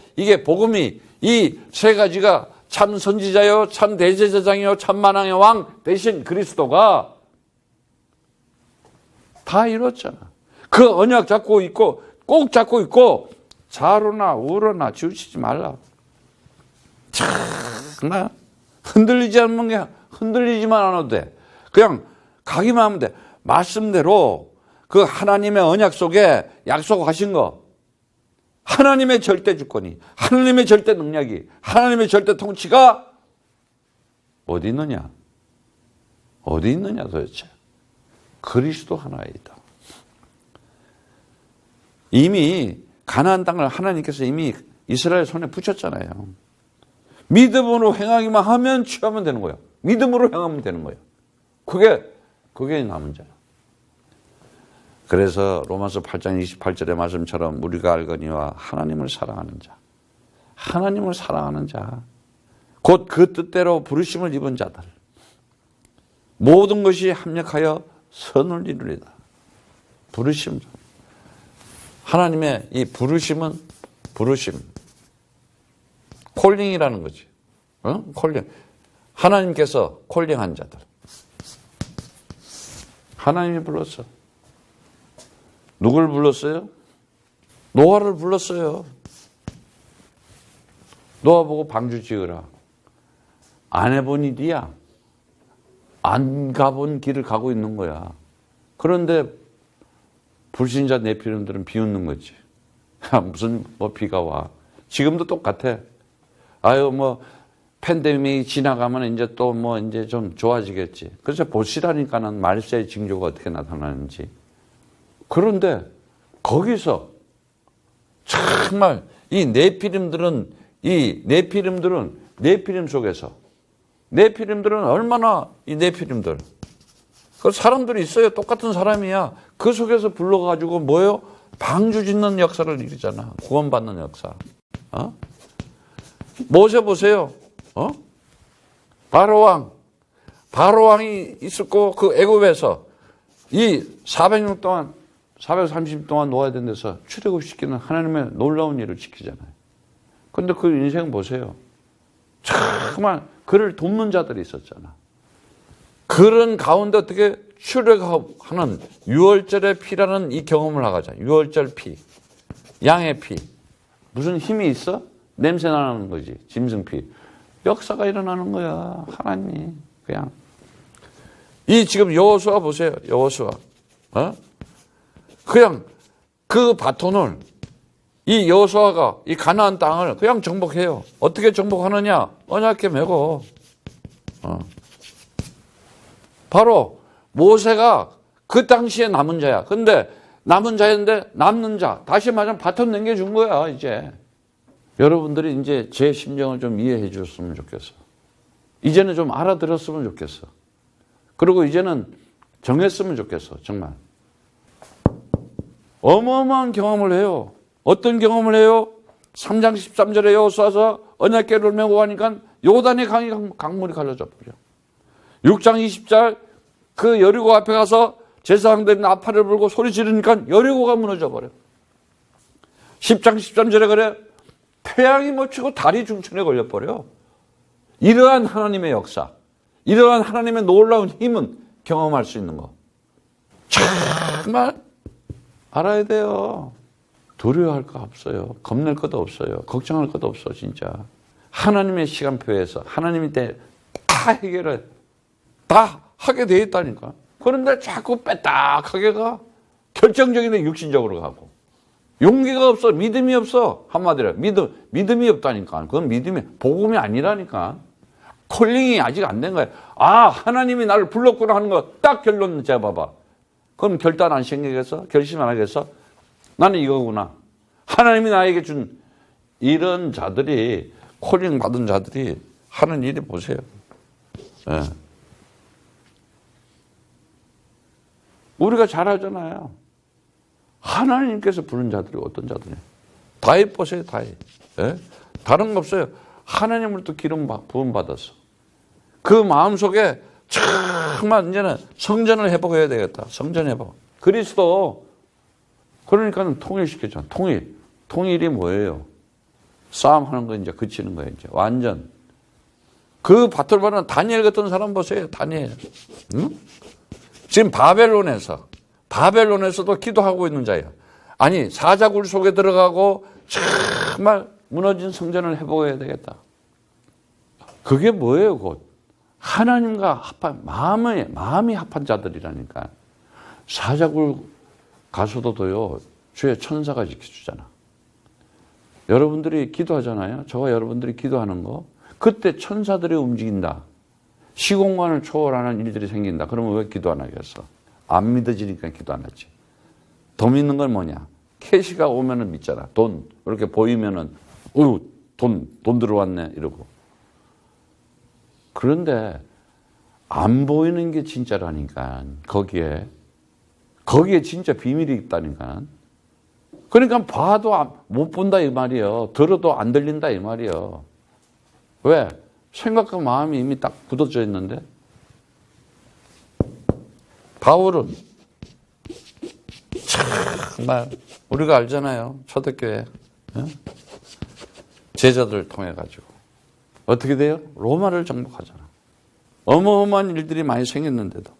복음이 이 세 가지가 참 선지자요, 참 대제사장이요, 참 만왕의 왕 대신 그리스도가 다 이뤘잖아. 그 언약 잡고 있고 꼭 잡고 있고 좌로나 우로나 치우치지 말라. 정말 흔들리지만 않아도 돼. 그냥 가기만 하면 돼. 말씀대로 그 하나님의 언약 속에 약속하신 거, 하나님의 절대 주권이, 하나님의 절대 능력이, 하나님의 절대 통치가 어디 있느냐? 어디 있느냐 도대체? 그리스도 하나이다. 이미 가나안 땅을 하나님께서 이미 이스라엘 손에 붙였잖아요. 믿음으로 행하기만 하면 취하면 되는 거예요. 믿음으로 행하면 되는 거예요. 그게 남은 자예요. 그래서 로마서 8장 28절의 말씀처럼 우리가 알거니와 하나님을 사랑하는 자, 하나님을 사랑하는 자, 곧 그 뜻대로 부르심을 입은 자들, 모든 것이 합력하여 선을 이루리다. 부르심. 하나님의 이 부르심, 콜링이라는 거지. 콜링. 하나님께서 콜링한 자들. 하나님이 불렀어. 누굴 불렀어요? 노아를 불렀어요. 노아 보고 방주 지으라. 안 해본 일이야. 안 가본 길을 가고 있는 거야. 그런데 불신자 네피림들은 비웃는 거지. 무슨 비가 와. 지금도 똑같아. 팬데믹이 지나가면 이제 또 이제 좀 좋아지겠지. 그래서 보시라니까는 말세의 징조가 어떻게 나타나는지. 그런데 거기서 정말 이 네피림들은 네피림 속에서. 네피림들은 얼마나 이 네피림들. 그 사람들이 있어요. 똑같은 사람이야. 그 속에서 불러가지고 뭐예요? 방주 짓는 역사를 이루잖아. 구원받는 역사. 모세 보세요. 바로왕이 있었고 그 애굽에서 이 400년 동안 430년 동안 놓아야 되는 데서 출애굽시키는 하나님의 놀라운 일을 지키잖아요. 그런데 그 인생 보세요. 정말 그를 돕는 자들이 있었잖아. 그런 가운데 어떻게 출애굽하는 유월절의 피라는 이 경험을 하자. 유월절 피, 양의 피. 무슨 힘이 있어? 냄새 나는 거지. 짐승 피. 역사가 일어나는 거야. 하나님이 그냥. 이 지금 여호수아 보세요. 여호수아. 그냥 그 바톤을 이 여호수아가 이 가나안 땅을 그냥 정복해요. 어떻게 정복하느냐? 언약궤 메고. 바로 모세가 그 당시에 남은 자야. 근데 남은 자였는데 남는 자. 다시 말하면 바톤 넘겨준 거야, 이제. 여러분들이 이제 제 심정을 좀 이해해 줬으면 좋겠어. 이제는 좀 알아들었으면 좋겠어. 그리고 이제는 정했으면 좋겠어, 정말. 어마어마한 경험을 해요. 어떤 경험을 해요? 3장 13절에 여호수아서 언약궤를 메고 가니까 요단의 강물이 갈라져 버려. 6장 20절 그 여리고 앞에 가서 제사장들이 나팔을 불고 소리 지르니까 여리고가 무너져 버려. 10장 13절에 그래 태양이 묻히고 달이 중천에 걸려버려. 이러한 하나님의 역사, 이러한 하나님의 놀라운 힘은 경험할 수 있는 거. 정말 알아야 돼요. 두려워할 거 없어요. 겁낼 것도 없어요. 걱정할 것도 없어, 진짜. 하나님의 시간표에서 하나님이 때 다 해결을 다 하게 돼 있다니까. 그런데 자꾸 빼딱하게 가. 결정적인 데 육신적으로 가고. 용기가 없어. 믿음이 없어. 한마디로. 믿음이 없다니까. 그건 믿음이, 복음이 아니라니까. 콜링이 아직 안 된 거야. 아, 하나님이 나를 불렀구나 하는 거 딱 결론 잡아봐. 그럼 결단 안 생기겠어? 결심 안 하겠어? 나는 이거구나. 하나님이 나에게 준 이런 자들이, 콜링 받은 자들이 하는 일이 보세요. 네. 우리가 잘 알잖아요. 하나님께서 부른 자들이 어떤 자들이에요? 다윗 보세요, 다윗. 네? 다른 거 없어요. 하나님으로부터 기름 부음 받았어. 그 마음속에 정말 이제는 성전을 회복해야 되겠다. 성전 회복. 그리스도. 그러니까 통일시켰잖아. 통일이 뭐예요? 싸움하는 거 이제 그치는 거예요. 이제 완전. 그 바톨바는 다니엘 같은 사람 보세요. 다니엘. 응? 지금 바벨론에서도 기도하고 있는 자예요. 아니, 사자굴 속에 들어가고 정말 무너진 성전을 회복해야 되겠다. 그게 뭐예요, 곧? 하나님과 합한, 마음이 합한 자들이라니까. 사자굴 가서도요, 주의 천사가 지켜주잖아. 여러분들이 기도하잖아요. 저와 여러분들이 기도하는 거. 그때 천사들이 움직인다. 시공간을 초월하는 일들이 생긴다. 그러면 왜 기도 안 하겠어? 안 믿어지니까 기도 안 하지. 더 믿는 건 뭐냐? 캐시가 오면은 믿잖아. 돈. 이렇게 보이면은, 돈 들어왔네. 이러고. 그런데 안 보이는 게 진짜라니까. 거기에 진짜 비밀이 있다니까. 그러니까 봐도 못 본다 이 말이에요. 들어도 안 들린다 이 말이에요. 왜? 생각과 마음이 이미 딱 굳어져 있는데. 바울은 정말 우리가 알잖아요. 초대교회 제자들을 통해 가지고 어떻게 돼요? 로마를 정복하잖아. 어마어마한 일들이 많이 생겼는데도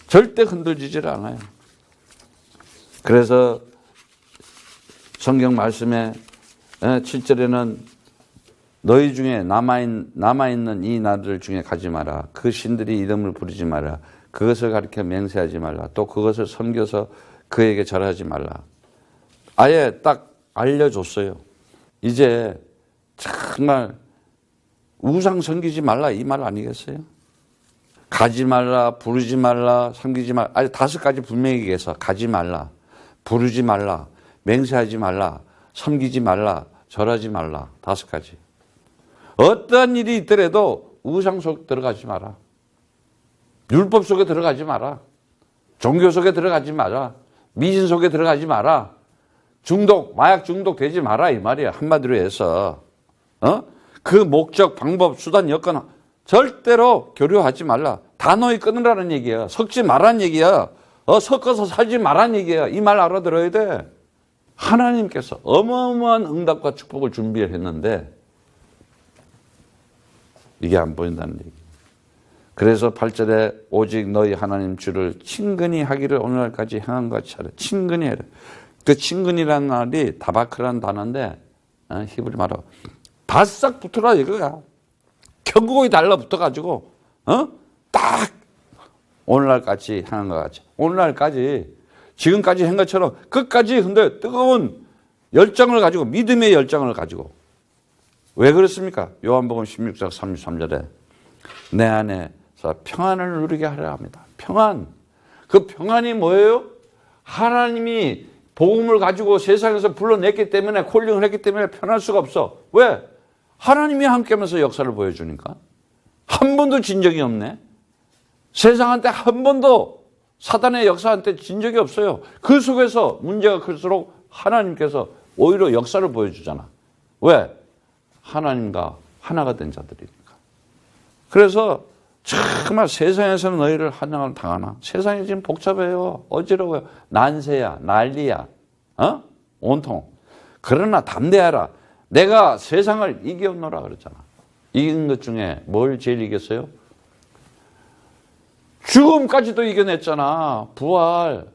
절대 흔들리질 않아요. 그래서 성경 말씀에 7절에는 너희 중에 남아있는 이 나라들 중에 가지 마라. 그 신들이 이름을 부르지 마라. 그것을 가리켜 맹세하지 말라. 또 그것을 섬겨서 그에게 절하지 말라. 아예 딱 알려줬어요. 이제 정말 우상 섬기지 말라 이 말 아니겠어요? 가지 말라, 부르지 말라, 섬기지 말라. 아니 5가지 분명히 얘기해서 가지 말라, 부르지 말라, 맹세하지 말라, 섬기지 말라, 절하지 말라. 5가지. 어떠한 일이 있더라도 우상 속에 들어가지 마라. 율법 속에 들어가지 마라. 종교 속에 들어가지 마라. 미신 속에 들어가지 마라. 마약 중독 되지 마라 이 말이야. 한마디로 해서 그 목적, 방법, 수단, 여건 절대로 교류하지 말라. 단호히 끊으라는 얘기야. 섞지 말라는 얘기야. 섞어서 살지 말라는 얘기야. 이 말 알아들어야 돼. 하나님께서 어마어마한 응답과 축복을 준비했는데 이게 안 보인다는 얘기. 그래서 8절에 오직 너희 하나님 주를 친근히 하기를 오늘날까지 행한 것 같이 하라. 친근히 해라. 그 친근이라는 말이 다바크라는 단어인데 히브리 말로 바싹 붙어라 이거야. 견고히 달라붙어가지고 딱 오늘날까지 행한 것 같이. 오늘날까지 지금까지 한 것처럼 끝까지 근데 뜨거운 열정을 가지고 믿음의 열정을 가지고 왜 그렇습니까? 요한복음 16장 33절에 내 안에서 평안을 누리게 하려 합니다. 평안. 그 평안이 뭐예요? 하나님이 복음을 가지고 세상에서 불러냈기 때문에 콜링을 했기 때문에 편할 수가 없어. 왜? 하나님이 함께하면서 역사를 보여주니까. 한 번도 진 적이 없네. 세상한테 한 번도 사단의 역사한테 진 적이 없어요. 그 속에서 문제가 클수록 하나님께서 오히려 역사를 보여주잖아. 왜? 하나님과 하나가 된 자들이니까. 그래서 정말 세상에서는 너희를 한양을 당하나? 세상이 지금 복잡해요. 어지러워요. 난세야, 난리야. 온통. 그러나 담대하라. 내가 세상을 이겼노라 그랬잖아. 이긴 것 중에 뭘 제일 이겼어요? 죽음까지도 이겨냈잖아. 부활.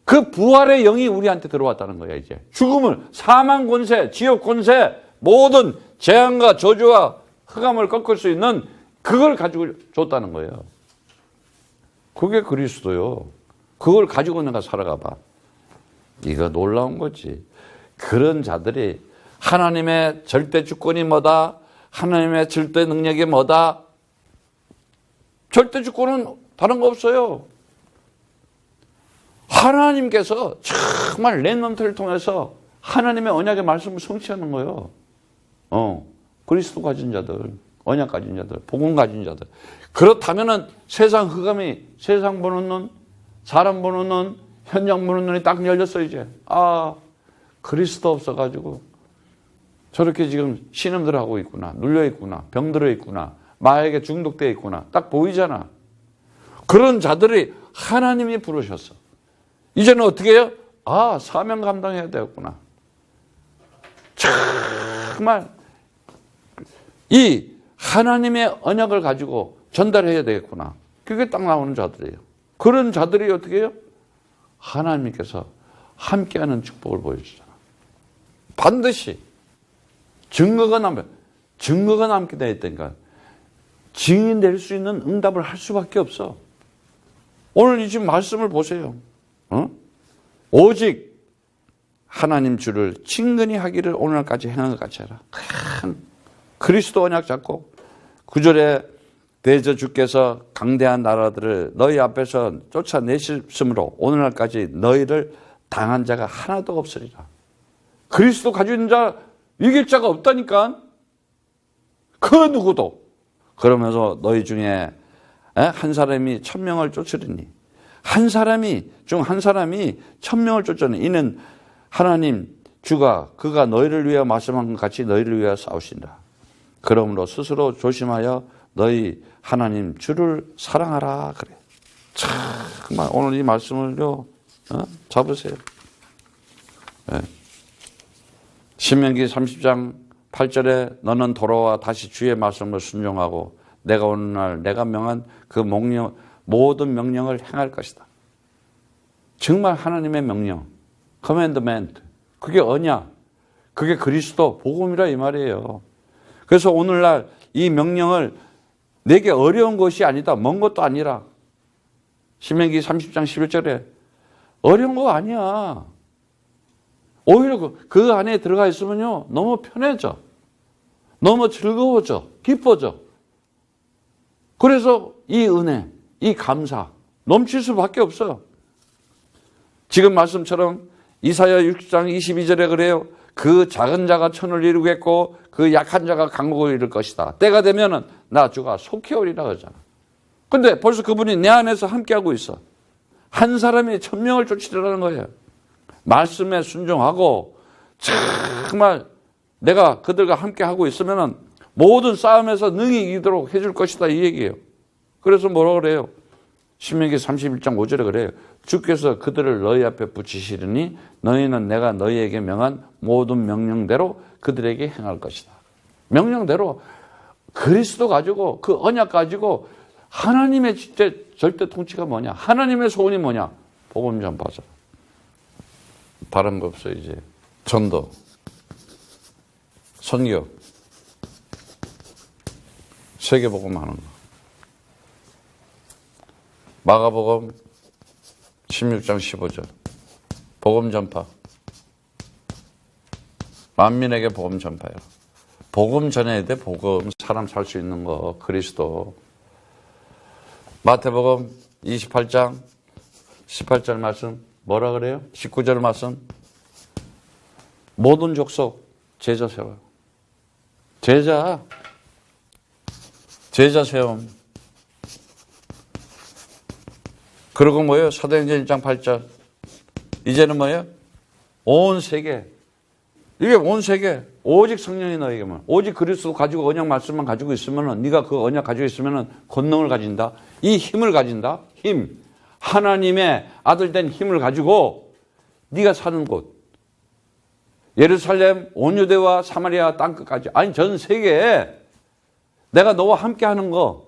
그 부활의 영이 우리한테 들어왔다는 거야 이제. 죽음을, 사망 권세, 지옥 권세, 모든 재앙과 저주와 흑암을 꺾을 수 있는 그걸 가지고 줬다는 거예요. 그게 그리스도요. 그걸 가지고 내가 살아가 봐. 이거 놀라운 거지. 그런 자들이 하나님의 절대 주권이 뭐다? 하나님의 절대 능력이 뭐다? 절대 주권은 다른 거 없어요. 하나님께서 정말 렘넌트를 통해서 하나님의 언약의 말씀을 성취하는 거예요. 그리스도 가진 자들, 언약 가진 자들, 복음 가진 자들. 그렇다면은 세상 흑암이, 세상 보는 눈, 사람 보는 눈, 현장 보는 눈이 딱 열렸어 이제. 그리스도 없어가지고 저렇게 지금 신음들하고 있구나, 눌려 있구나, 병들어 있구나, 마약에 중독되어 있구나. 딱 보이잖아. 그런 자들이 하나님이 부르셨어. 이제는 어떻게 해요? 사명 감당해야 되겠구나. 정말 이 하나님의 언약을 가지고 전달해야 되겠구나. 그게 딱 나오는 자들이에요. 그런 자들이 어떻게 해요? 하나님께서 함께하는 축복을 보여주잖아. 반드시 증거가 남게 되어 있다니까. 증인 될 수 있는 응답을 할 수밖에 없어. 오늘 이 지금 말씀을 보세요. 오직 하나님 주를 친근히 하기를 오늘까지 행한 것 같이 하라. 그리스도 언약 잡고 9절에 대저 주께서 강대한 나라들을 너희 앞에서 쫓아내셨으므로 오늘날까지 너희를 당한 자가 하나도 없으리라. 그리스도 가지고 있는 자 이길 자가 없다니까. 그 누구도. 그러면서 너희 중에 한 사람이 1000명을 쫓으리니 한 사람이 1000명을 쫓으니 이는 하나님 주가 그가 너희를 위하여 말씀한 것 같이 너희를 위하여 싸우신다. 그러므로 스스로 조심하여 너희 하나님 주를 사랑하라 그래. 정말 오늘 이 말씀을요 잡으세요. 신명기 30장 8절에 너는 돌아와 다시 주의 말씀을 순종하고 내가 오늘날 내가 명한 그 모든 명령을 행할 것이다. 정말 하나님의 명령, commandment, 그게 언약, 그게 그리스도 복음이라 이 말이에요. 그래서 오늘날 이 명령을 내게 어려운 것이 아니다, 먼 것도 아니라 신명기 30장 11절에 어려운 거 아니야. 오히려 그 안에 들어가 있으면요 너무 편해져, 너무 즐거워져, 기뻐져. 그래서 이 은혜, 이 감사 넘칠 수밖에 없어요. 지금 말씀처럼 이사야 60장 22절에 그래요. 그 작은 자가 천을 이루겠고 그 약한 자가 강국을 이룰 것이다. 때가 되면은 나 주가 속히 오리라 그러잖아. 근데 벌써 그분이 내 안에서 함께하고 있어. 한 사람이 천명을 쫓으려는 거예요. 말씀에 순종하고 정말 내가 그들과 함께하고 있으면은 모든 싸움에서 능히 이기도록 해줄 것이다 이 얘기예요. 그래서 뭐라 그래요? 신명기 31장 5절에 그래요. 주께서 그들을 너희 앞에 붙이시리니 너희는 내가 너희에게 명한 모든 명령대로 그들에게 행할 것이다. 명령대로 그리스도 가지고 그 언약 가지고 하나님의 진짜 절대 통치가 뭐냐? 하나님의 소원이 뭐냐? 복음 전파자. 다른 거 없어요 이제. 전도, 선교, 세계복음 하는 거. 마가복음 16장 15절. 복음 전파. 만민에게 복음 전파요. 복음 전해야 돼. 복음. 사람 살 수 있는 거. 그리스도. 마태복음 28장 18절 말씀. 뭐라 그래요? 19절 말씀. 모든 족속 제자 세워요. 제자 세움. 그리고 뭐예요? 사도행전 1장 8절. 이제는 뭐예요? 온 세계. 이게 온 세계. 오직 성령이 너에게만. 오직 그리스도 가지고 언약 말씀만 가지고 있으면은 네가 그 언약 가지고 있으면은 권능을 가진다. 이 힘을 가진다. 힘. 하나님의 아들 된 힘을 가지고 네가 사는 곳. 예루살렘, 온 유대와 사마리아 땅끝까지. 아니 전 세계에 내가 너와 함께하는 거.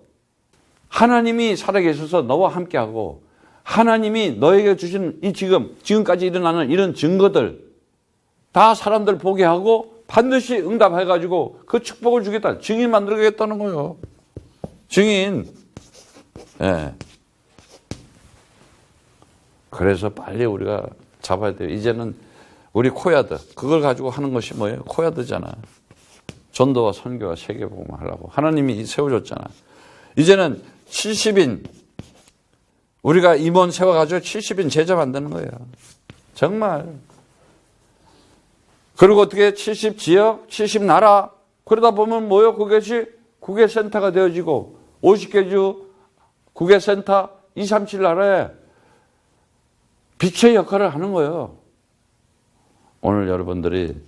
하나님이 살아계셔서 너와 함께하고 하나님이 너에게 주신 이 지금까지 일어나는 이런 증거들 다 사람들 보게 하고 반드시 응답해가지고 그 축복을 주겠다. 증인 만들겠다는 거예요. 증인. 예. 그래서 빨리 우리가 잡아야 돼요. 이제는 우리 코야드. 그걸 가지고 하는 것이 뭐예요? 코야드잖아. 전도와 선교와 세계복음 하려고. 하나님이 세워줬잖아. 이제는 70인 우리가 임원 세워가지고 70인 제자 만드는 거예요. 정말. 그리고 어떻게 70지역, 70나라 그러다 보면 뭐요? 그것이 국외센터가 되어지고 50개 주 국외센터 237나라에 빛의 역할을 하는 거예요. 오늘 여러분들이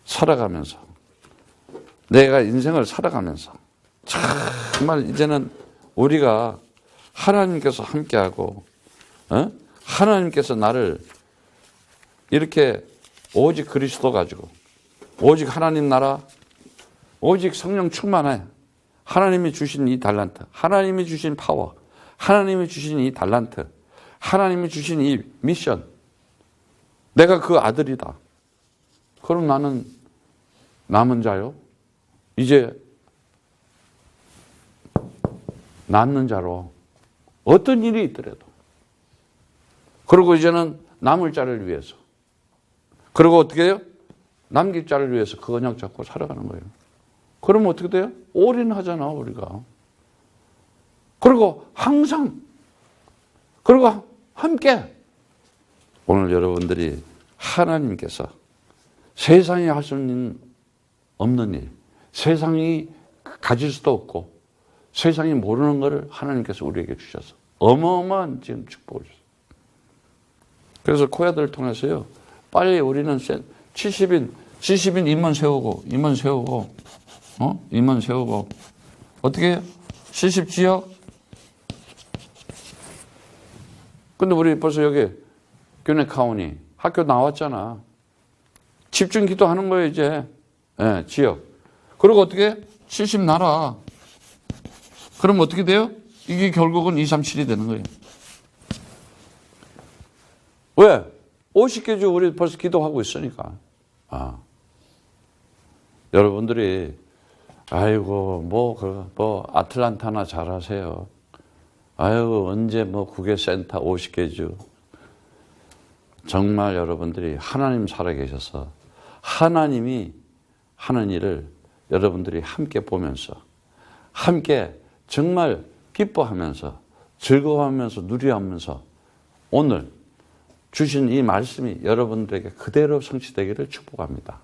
살아가면서 내가 인생을 살아가면서 정말 이제는 우리가 하나님께서 함께하고 하나님께서 나를 이렇게 오직 그리스도 가지고 오직 하나님 나라 오직 성령 충만해. 하나님이 주신 이 달란트, 하나님이 주신 파워, 하나님이 주신 이 달란트, 하나님이 주신 이 미션, 내가 그 아들이다. 그럼 나는 남은 자요. 이제 남는 자로 어떤 일이 있더라도 그리고 이제는 남을 자를 위해서 그리고 어떻게 해요? 남길 자를 위해서 그 언약 잡고 살아가는 거예요. 그러면 어떻게 돼요? 올인하잖아 우리가. 그리고 항상 그리고 함께 오늘 여러분들이 하나님께서 세상에 할 수 없는 일, 세상이 가질 수도 없고 세상이 모르는 것을 하나님께서 우리에게 주셔서 어마어마한 지금 축복을 주셨어요. 그래서 코야들을 통해서요. 빨리 우리는 70인 임원 세우고 임원 세우고 어떻게 해요? 70지역. 근데 우리 벌써 여기 교내 카운티 학교 나왔잖아. 집중 기도하는 거예요 이제. 네, 지역. 그리고 어떻게 70나라. 그럼 어떻게 돼요? 이게 결국은 237이 되는 거예요. 왜? 50개 주 우리 벌써 기도하고 있으니까. 여러분들이 아이고 아틀란타나 잘하세요. 아이고 언제 국외센터 50개 주. 정말 여러분들이 하나님 살아계셔서 하나님이 하는 일을 여러분들이 함께 보면서 함께 정말 기뻐하면서 즐거워하면서 누려하면서 오늘 주신 이 말씀이 여러분들에게 그대로 성취되기를 축복합니다.